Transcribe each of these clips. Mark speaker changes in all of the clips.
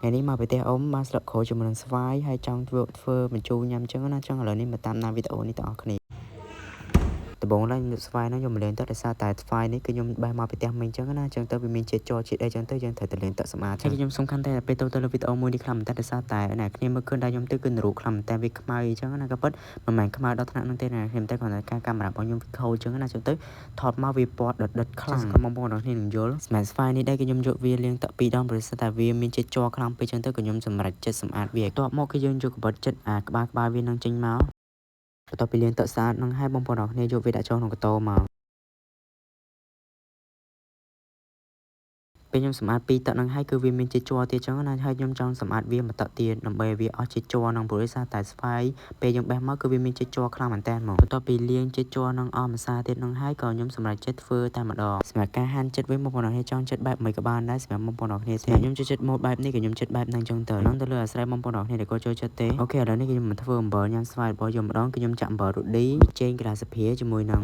Speaker 1: ngàyនេះមកប្រទេសអូមបានស្លឹកក្រូចជាមួយនឹងស្វាយហើយចង់ធ្វើបញ្ជូរញ៉ាំចឹងណាចឹងឥឡូវនេះមកតាមដានវីដេអូនេះទាំងអស់គ្នាដំបូងឡើងយកស្វាយហ្នឹងយកមកលាងទឹកដោយសារតែស្វាយនេះគឺខ្ញុំបេះមកពីផ្ទះមិញចឹងណាចឹងទៅវាមានជាតិជ័រជាតិអីចឹងទៅយើងត្រូវតែលាងទឹកសម្អាតហើយខ្ញុំសំខាន់តែពេលទៅលើវីដេអូមួយនេះខ្លាំងមែនតើដោយសារតែអ្នកគ្នាមើលឃើញដែរខ្ញុំទៅគឺនរូខ្លាំងមែនតើវាខ្មៅអញ្ចឹងណាក៏ពិតមិនមែនខ្មៅដល់ថ្នាក់ហ្នឹងទេណាខ្ញុំតែគ្រាន់តែការកាមេរ៉ារបស់ខ្ញុំវាខូចអញ្ចឹងណាចឹងទៅថតមកវាពណ៌ដិតខ្លាំងក៏បងប្អូនទាំងគ្នានឹងយល់ស្មែស្វាយនេះដែរគឺខ្ញុំយកវាលាងទឹក2ដងព្រោះតែវាមានជាតិជ័រខ្លាំងពេកចឹងទៅក៏ខ្ញុំសម្រេចចិត្តសម្អាតវាបន្ទាប់មកគឺយើងយកកបិតចិត្តក្បាលវានឹងចេញមកបន្ទាប់ពីលាងទឹកស្អាតនឹងហើយបងប្អូនទាំងគ្នាយកវាដាក់ចូលក្នុងកតោមកពេលខ្ញុំសម្អាតពីទឹកនឹងហើយគឺវាមានជាតិជ័រទៀតចឹងណាហើយខ្ញុំចង់សម្អាតវាមួយទឹកទៀតដើម្បីវាអស់ជាតិជ័រនឹងព្រោះសារតែស្វាយពេលយើងបេះមកគឺវាមានជាតិជ័រខ្លាំងមែនតើមកបន្ទាប់ពីលាងជាតិជ័រនឹងអស់ម្សៅទៀតនឹងហើយក៏ខ្ញុំសម្រេចចិត្តធ្វើតែម្ដងសម្រាប់ការហាន់ចិត្តវិញបងប្អូនគ្នាចង់ចិត្តបែបមិនក៏បានដែរសម្រាប់បងប្អូនគ្នាទេខ្ញុំចូលចិត្តម៉ូតបែបនេះក៏ខ្ញុំចិត្តបែបហ្នឹងចឹងទៅនឹងទៅលើអាស្រ័យបងប្អូនគ្នាដែលគាត់ចូលចិត្តទេអូខេឥឡូវនេះខ្ញុំមកធ្វើអំបិលញ៉ាំស្វាយរបស់យើងម្ដងគឺខ្ញុំចាក់អំបិលរ៉ូឌីចេងក្រាសភាជាមួយនឹង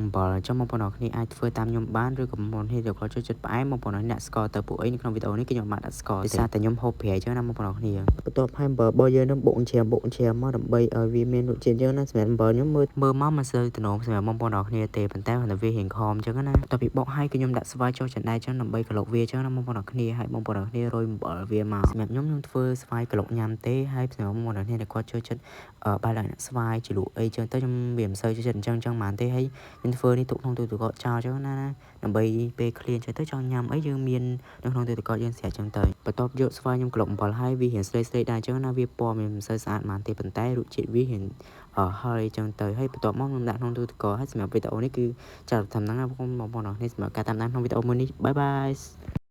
Speaker 1: អំបិលអញ្ចឹងបងប្អូនគ្នាអាចធ្វើតាមខ្ញុំបានឬក៏បងប្អូនគ្នាដែលគាត់ចូលចិត្តផ្អែមបងប្អូនអ្នកស្ករទៅពួកអីនៅក្នុងវីដេអូនេះគឺខ្ញុំបានដាក់ស្ករដោយសារតែខ្ញុំហូបប្រៃអញ្ចឹងណាបងប្អូនគ្នាបន្ទាប់ហើយអំបិលរបស់យើងនឹងបុកអញ្ចាំមកដើម្បីឲ្យវាមានរសជាតិអញ្ចឹងណាសម្រាប់អំបិលខ្ញុំមើលមកមិនសូវទំនងសម្រាប់បងប្អូនគ្នាទេប៉ុន្តែគាត់វារៀងខំអញ្ចឹងណាបន្ទាប់ពីបុកហើយគឺខ្ញុំដាក់ស្វាយចូលចណ្ដែកអញ្ចឹងដើម្បីក្លុកវាអញ្ចឹងណាបងប្អូនគ្នាហើយបងប្អូនគ្នារោយអំបិលវាមកសម្រាប់ខ្ញុំធ្វើស្វាយក្លុកញ៉ាំទេហើយសម្រាប់បងប្អូនគ្នាដែលគាត់ចូលចិត្តបាយឡើងស្វាយជ្រក់អីអញ្ចឹងទៅខ្ញុំវាមិនសូវចូលចិត្តអញ្ចឹងបានទេហើយខ្ញុំធ្វើនេះទុកក្នុងទូទឹកកកចោលអញ្ចឹងណាដើម្បីពេលឃ្លានចេះទៅចង់ញ៉ាំអីយើងមាននៅក្នុងទូទឹកកកយើងស្រាច់អញ្ចឹងទៅបន្ទាប់យកស្វាយខ្ញុំក្លុកអំបិលហើយវារៀងស្លេកដែរអញ្ចឹងណាវាពណ៌មិនសូវស្អាតបានទេប៉ុន្តែរសជាតិវារៀងហើយអញ្ចឹងទៅហើយបន្ទាប់មកខ្ញុំដាក់ក្នុងទូទឹកកកហើយសម្រាប់វីដេអូនេះគឺចាត់តាមហ្នឹងណាបងប្អូនគ្នាសម្រាប់ការតាមដានក្នុងវីដេអូមួយនេះបាយបាយ